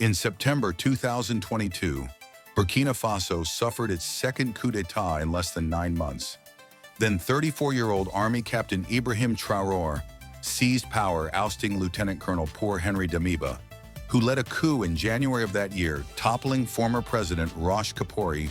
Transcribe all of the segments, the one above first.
In September 2022, Burkina Faso suffered its second coup d'etat in less than 9 months. Then 34-year-old Army Captain Ibrahim Traoré seized power, ousting Lieutenant Colonel Paul-Henri Damiba, who led a coup in January of that year, toppling former President Roch Kabore,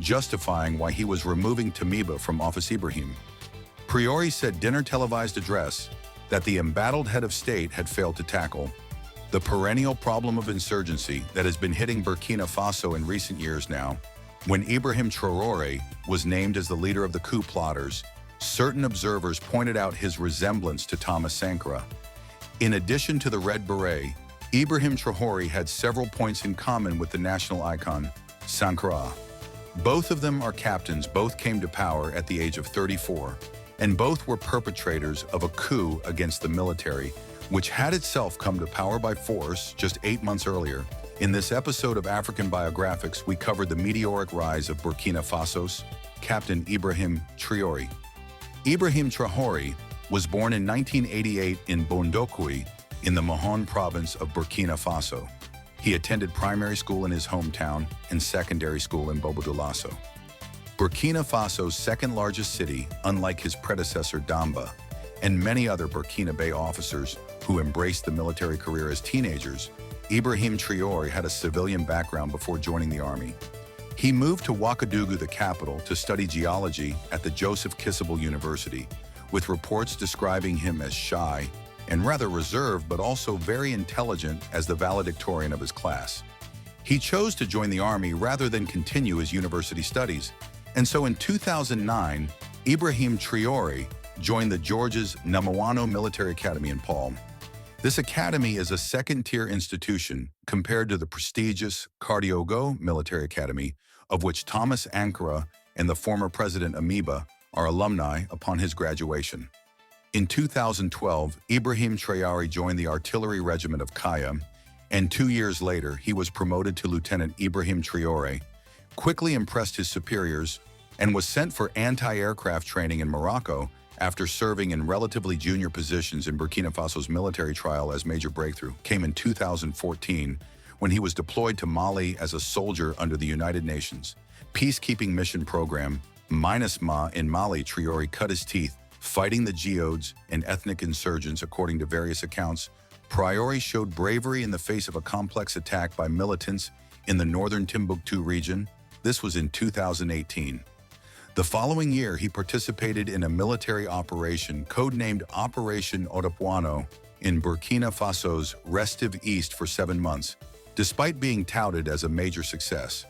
justifying why he was removing Damiba from office. Ibrahim Traoré said in a televised address that the embattled head of state had failed to tackle the perennial problem of insurgency that has been hitting Burkina Faso in recent years now. When Ibrahim Traoré was named as the leader of the coup plotters, certain observers pointed out his resemblance to Thomas Sankara. In addition to the red beret, Ibrahim Traoré had several points in common with the national icon, Sankara. Both of them are captains, both came to power at the age of 34, and both were perpetrators of a coup against the military, which had itself come to power by force just 8 months earlier. In this episode of African Biographics, we covered the meteoric rise of Burkina Faso's Captain Ibrahim Traoré. Ibrahim Traoré was born in 1988 in Bondokouy, in the Mahon province of Burkina Faso. He attended primary school in his hometown and secondary school in Bobo-Dioulasso. Burkina Faso's second largest city, unlike his predecessor Damba, and many other Burkina Faso officers who embraced the military career as teenagers, Ibrahim Traoré had a civilian background before joining the army. He moved to Ouagadougou, the capital, to study geology at the Joseph Kissable University, with reports describing him as shy and rather reserved, but also very intelligent as the valedictorian of his class. He chose to join the army rather than continue his university studies, and so in 2009, Ibrahim Traoré joined the George's Namawano Military Academy in Palm. This academy is a second-tier institution compared to the prestigious Cardiogo Military Academy, of which Thomas Sankara and the former President Damiba are alumni upon his graduation. In 2012, Ibrahim Traoré joined the Artillery Regiment of Kaya, and 2 years later, he was promoted to Lieutenant Ibrahim Traoré, quickly impressed his superiors, and was sent for anti-aircraft training in Morocco after serving in relatively junior positions in Burkina Faso's military trial. As major breakthrough came in 2014, when he was deployed to Mali as a soldier under the United Nations peacekeeping mission program, MINUSMA in Mali. Traoré cut his teeth fighting the geodes and ethnic insurgents. According to various accounts, Traoré showed bravery in the face of a complex attack by militants in the northern Timbuktu region. This was in 2018. The following year, he participated in a military operation codenamed Operation Otapuano in Burkina Faso's restive east for 7 months, despite being touted as a major success.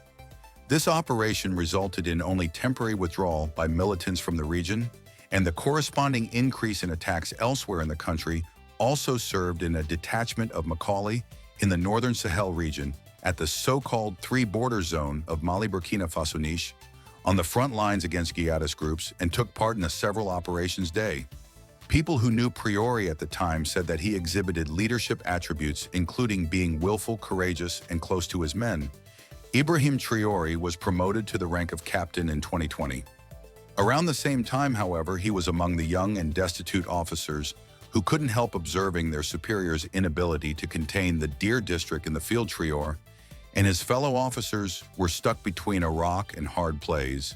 This operation resulted in only temporary withdrawal by militants from the region, and the corresponding increase in attacks elsewhere in the country also served in a detachment of Makali in the northern Sahel region at the so-called three-border zone of Mali-Burkina Faso niche, on the front lines against jihadist groups, and took part in the several operations day. People who knew Traoré at the time said that he exhibited leadership attributes, including being willful, courageous, and close to his men. Ibrahim Traoré was promoted to the rank of captain in 2020. Around the same time, however, he was among the young and destitute officers who couldn't help observing their superiors' inability to contain the Deer district in the field. Traoré and his fellow officers were stuck between a rock and hard place.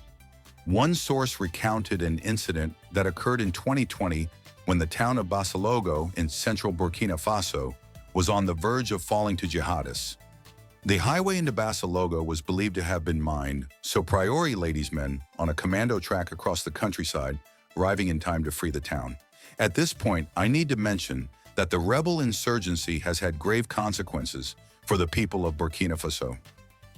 One source recounted an incident that occurred in 2020 when the town of Basalogo in central Burkina Faso was on the verge of falling to jihadists. The highway into Basalogo was believed to have been mined, so Traoré led his men on a commando track across the countryside, arriving in time to free the town. At this point, I need to mention that the rebel insurgency has had grave consequences for the people of Burkina Faso.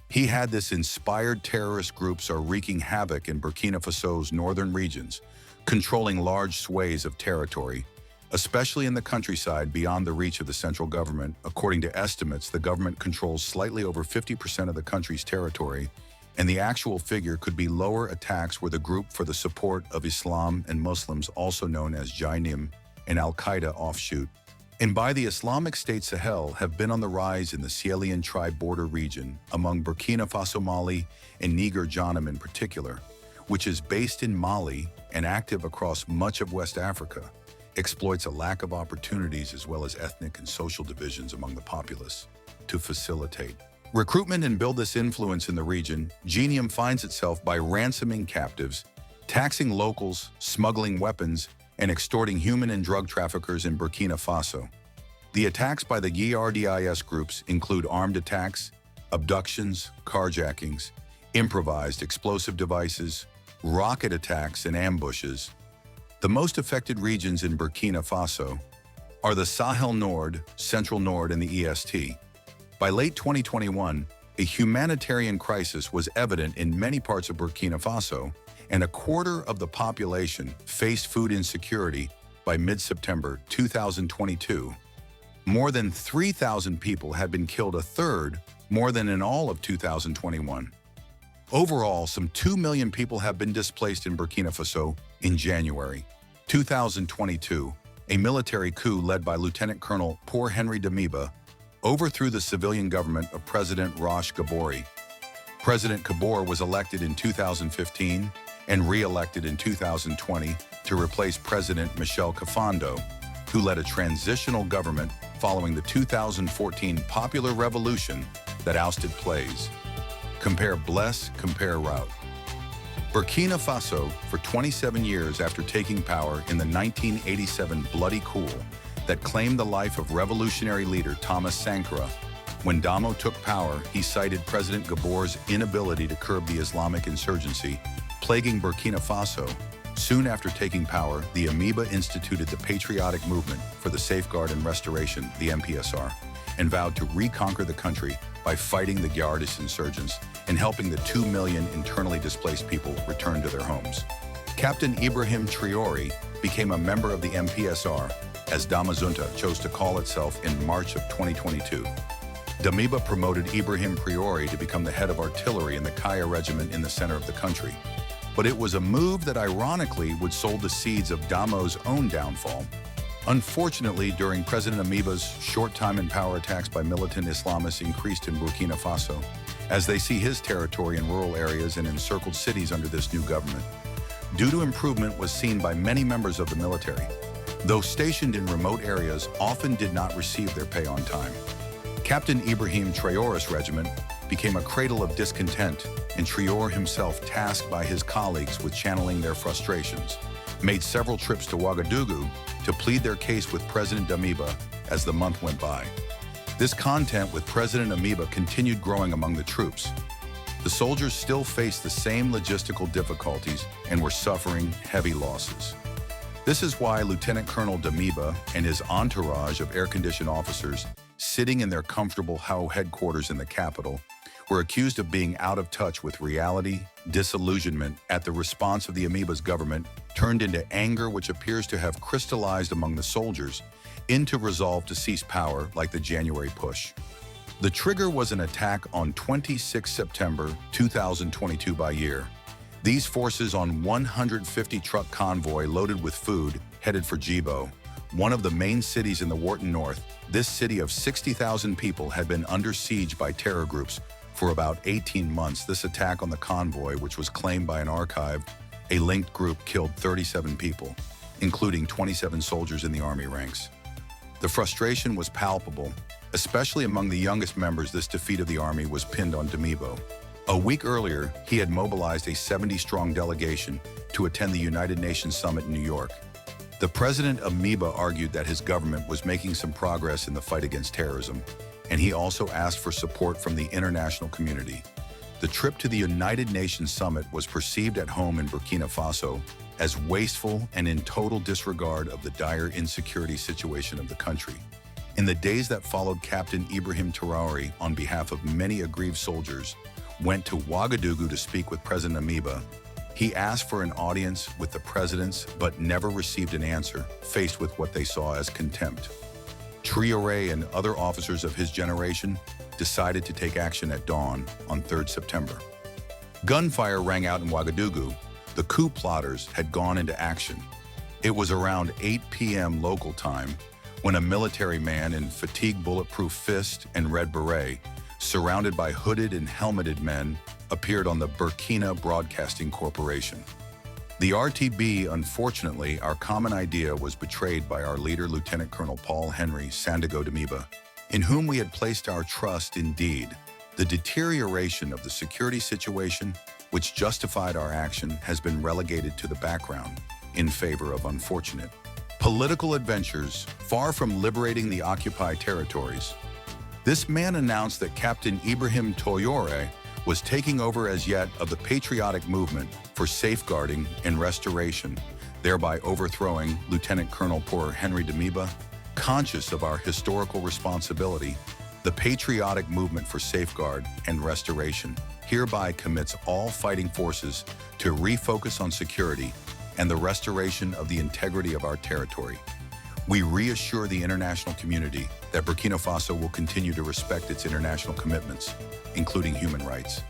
He had this inspired terrorist groups are wreaking havoc in Burkina Faso's northern regions, controlling large swathes of territory, especially in the countryside beyond the reach of the central government. According to estimates, the government controls slightly over 50% of the country's territory, and the actual figure could be lower. Attacks were the group for the support of Islam and Muslims, also known as Jainim, an Al-Qaeda offshoot, and by the Islamic State Sahel, have been on the rise in the Sahelian tribe border region among Burkina Faso, Mali, and Niger-Janim in particular, which is based in Mali and active across much of West Africa, exploits a lack of opportunities as well as ethnic and social divisions among the populace. to facilitate recruitment and build this influence in the region. GNIUM finds itself by ransoming captives, taxing locals, smuggling weapons, and extorting human and drug traffickers in Burkina Faso. The attacks by the GRDIS groups include armed attacks, abductions, carjackings, improvised explosive devices, rocket attacks, and ambushes. The most affected regions in Burkina Faso are the Sahel Nord, Central Nord, and the EST. By late 2021, a humanitarian crisis was evident in many parts of Burkina Faso, and a quarter of the population faced food insecurity by mid-September 2022. More than 3,000 people had been killed, a third more than in all of 2021. Overall, some 2 million people have been displaced in Burkina Faso. In January 2022, a military coup led by Lieutenant Colonel Paul-Henri Damiba overthrew the civilian government of President Roch Kabore. President Kabore was elected in 2015 and re-elected in 2020 to replace President Michel Kafando, who led a transitional government following the 2014 popular revolution that ousted Blaise. Compare Blaise, compare Rout. Burkina Faso, for 27 years after taking power in the 1987 bloody coup that claimed the life of revolutionary leader Thomas Sankara. When Damo took power, he cited President Gabore's inability to curb the Islamic insurgency plaguing Burkina Faso. Soon after taking power, the Amoeba instituted the Patriotic Movement for the Safeguard and Restoration, the MPSR, and vowed to reconquer the country by fighting the jihadist insurgents and helping the 2 million internally displaced people return to their homes. Captain Ibrahim Traoré became a member of the MPSR, as Damazunta chose to call itself in March of 2022. Damiba promoted Ibrahim Traoré to become the head of artillery in the Kaya regiment in the center of the country. But it was a move that ironically would sow the seeds of Damo's own downfall. Unfortunately, during President Amoeba's short time in power, attacks by militant Islamists increased in Burkina Faso, as they see his territory in rural areas and encircled cities under this new government. Due to improvement was seen by many members of the military. Those stationed in remote areas often did not receive their pay on time. Captain Ibrahim Traoré's regiment became a cradle of discontent, and Traoré himself, tasked by his colleagues with channeling their frustrations, made several trips to Ouagadougou to plead their case with President Damiba as the month went by. This content with President Damiba continued growing among the troops. The soldiers still faced the same logistical difficulties and were suffering heavy losses. This is why Lieutenant Colonel Damiba and his entourage of air-conditioned officers sitting in their comfortable HAO headquarters in the capital were accused of being out of touch with reality. Disillusionment at the response of the Amoeba's government turned into anger, which appears to have crystallized among the soldiers into resolve to seize power, like the January push. The trigger was an attack on 26 September 2022 by year. These forces on 150-truck convoy loaded with food headed for Djibo, one of the main cities in the Wharton North. This city of 60,000 people had been under siege by terror groups for about 18 months. This attack on the convoy, which was claimed by an archive, a linked group killed 37 people, including 27 soldiers in the army ranks. The frustration was palpable, especially among the youngest members. This defeat of the army was pinned on Damiba. A week earlier, he had mobilized a 70-strong delegation to attend the United Nations Summit in New York. The president of Amoeba argued that his government was making some progress in the fight against terrorism, and he also asked for support from the international community. The trip to the United Nations Summit was perceived at home in Burkina Faso as wasteful and in total disregard of the dire insecurity situation of the country. In the days that followed, Captain Ibrahim Traoré, on behalf of many aggrieved soldiers, went to Ouagadougou to speak with President Damiba. He asked for an audience with the presidents, but never received an answer, faced with what they saw as contempt. Traoré and other officers of his generation decided to take action at dawn on 3rd September. Gunfire rang out in Ouagadougou. The coup plotters had gone into action. It was around 8 p.m. local time when a military man in fatigued bulletproof vest and red beret, surrounded by hooded and helmeted men, appeared on the Burkina Broadcasting Corporation. The RTB, unfortunately, our common idea, was betrayed by our leader, Lieutenant Colonel Paul-Henri Damiba. in whom we had placed our trust. Indeed, the deterioration of the security situation, which justified our action, has been relegated to the background in favor of unfortunate political adventures far from liberating the occupied territories. This man announced that Captain Ibrahim Traoré was taking over as yet of the patriotic movement for safeguarding and restoration, thereby overthrowing Lieutenant Colonel Paul-Henri Damiba. Conscious of our historical responsibility, the patriotic movement for safeguard and restoration hereby commits all fighting forces to refocus on security and the restoration of the integrity of our territory. We reassure the international community that Burkina Faso will continue to respect its international commitments, including human rights.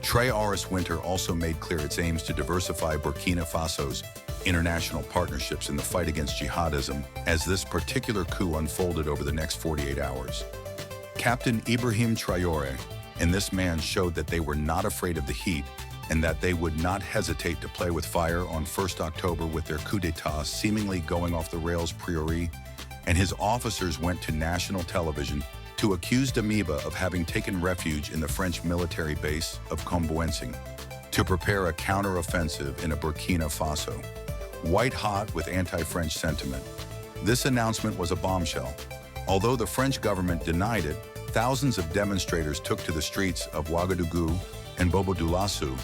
Traoré's winter also made clear its aims to diversify Burkina Faso's international partnerships in the fight against jihadism as this particular coup unfolded over the next 48 hours. Captain Ibrahim Traoré and this man showed that they were not afraid of the heat and that they would not hesitate to play with fire on 1st October with their coup d'etat seemingly going off the rails priori, and his officers went to national television to accuse Damiba of having taken refuge in the French military base of Combouensing to prepare a counter-offensive in a Burkina Faso, white-hot with anti-French sentiment. This announcement was a bombshell. Although the French government denied it, thousands of demonstrators took to the streets of Ouagadougou and Bobo-Dioulasso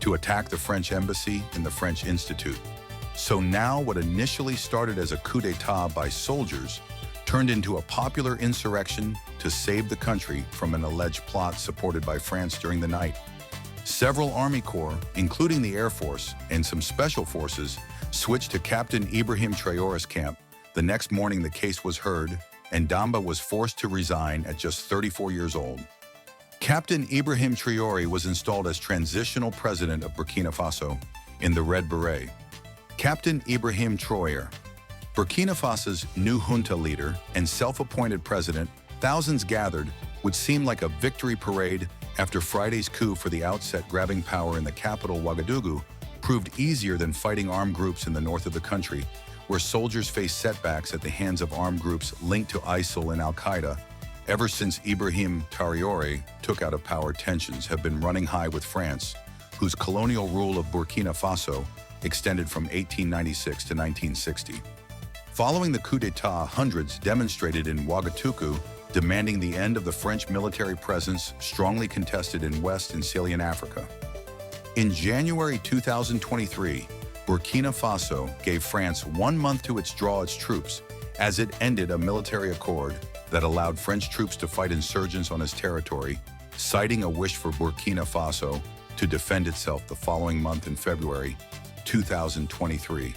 to attack the French embassy and the French Institute. So now what initially started as a coup d'etat by soldiers turned into a popular insurrection to save the country from an alleged plot supported by France during the night. Several Army Corps, including the Air Force and some special forces, switched to Captain Ibrahim Traoré's camp. The next morning the case was heard, and Damiba was forced to resign at just 34 years old. Captain Ibrahim Traoré was installed as transitional president of Burkina Faso in the Red Beret. Captain Ibrahim Traoré, Burkina Faso's new junta leader and self-appointed president, thousands gathered, would seem like a victory parade after Friday's coup for the outset grabbing power in the capital Ouagadougou proved easier than fighting armed groups in the north of the country, where soldiers face setbacks at the hands of armed groups linked to ISIL and Al-Qaeda. Ever since Ibrahim Traoré took out of power, tensions have been running high with France, whose colonial rule of Burkina Faso extended from 1896 to 1960. Following the coup d'etat, hundreds demonstrated in Ouagadougou, demanding the end of the French military presence strongly contested in West and Sahelian Africa. In January 2023, Burkina Faso gave France 1 month to withdraw its troops as it ended a military accord that allowed French troops to fight insurgents on its territory, citing a wish for Burkina Faso to defend itself the following month in February 2023.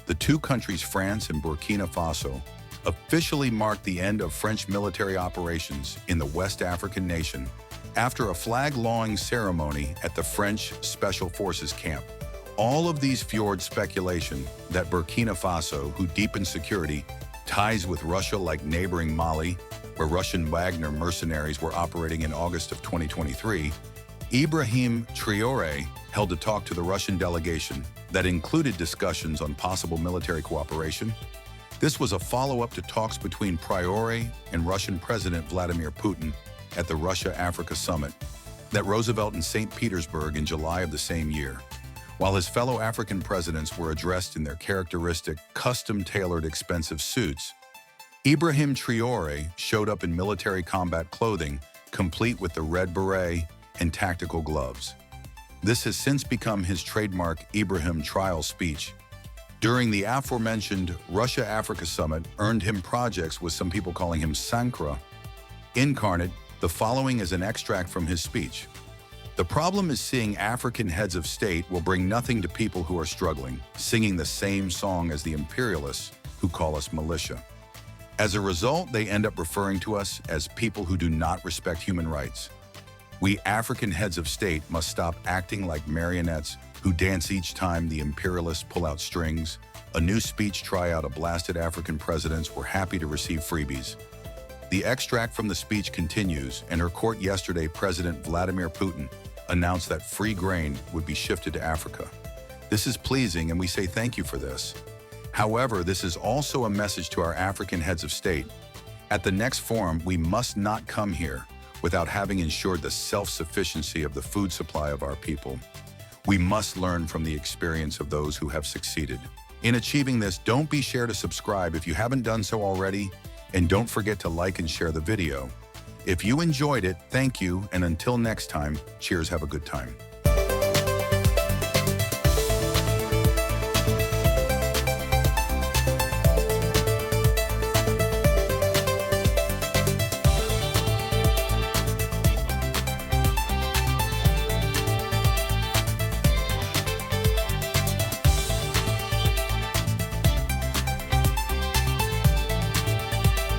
The two countries, France and Burkina Faso, officially marked the end of French military operations in the West African nation after a flag-lowering ceremony at the French Special Forces camp. All of these fueled speculation that Burkina Faso, who deepened security ties with Russia like neighboring Mali, where Russian Wagner mercenaries were operating in August of 2023, Ibrahim Traoré held a talk to the Russian delegation that included discussions on possible military cooperation. This was a follow-up to talks between Traoré and Russian President Vladimir Putin at the Russia-Africa Summit that Roosevelt in St. Petersburg in July of the same year. While his fellow African presidents were addressed in their characteristic, custom-tailored expensive suits, Ibrahim Traoré showed up in military combat clothing, complete with the red beret and tactical gloves. This has since become his trademark Ibrahim Traoré speech. During the aforementioned Russia-Africa Summit, earned him projects with some people calling him Sankara. Incarnate, the following is an extract from his speech. The problem is seeing African heads of state will bring nothing to people who are struggling, singing the same song as the imperialists who call us militia. As a result, they end up referring to us as people who do not respect human rights. We African heads of state must stop acting like marionettes who dance each time the imperialists pull out strings. A new speech tryout of blasted African presidents were happy to receive freebies. The extract from the speech continues, and her court yesterday, President Vladimir Putin announced that free grain would be shifted to Africa. This is pleasing, and we say thank you for this. However, this is also a message to our African heads of state. At the next forum, we must not come here without having ensured the self-sufficiency of the food supply of our people. We must learn from the experience of those who have succeeded. In achieving this, don't be sure to subscribe if you haven't done so already, and don't forget to like and share the video. If you enjoyed it, thank you, and until next time, cheers, have a good time.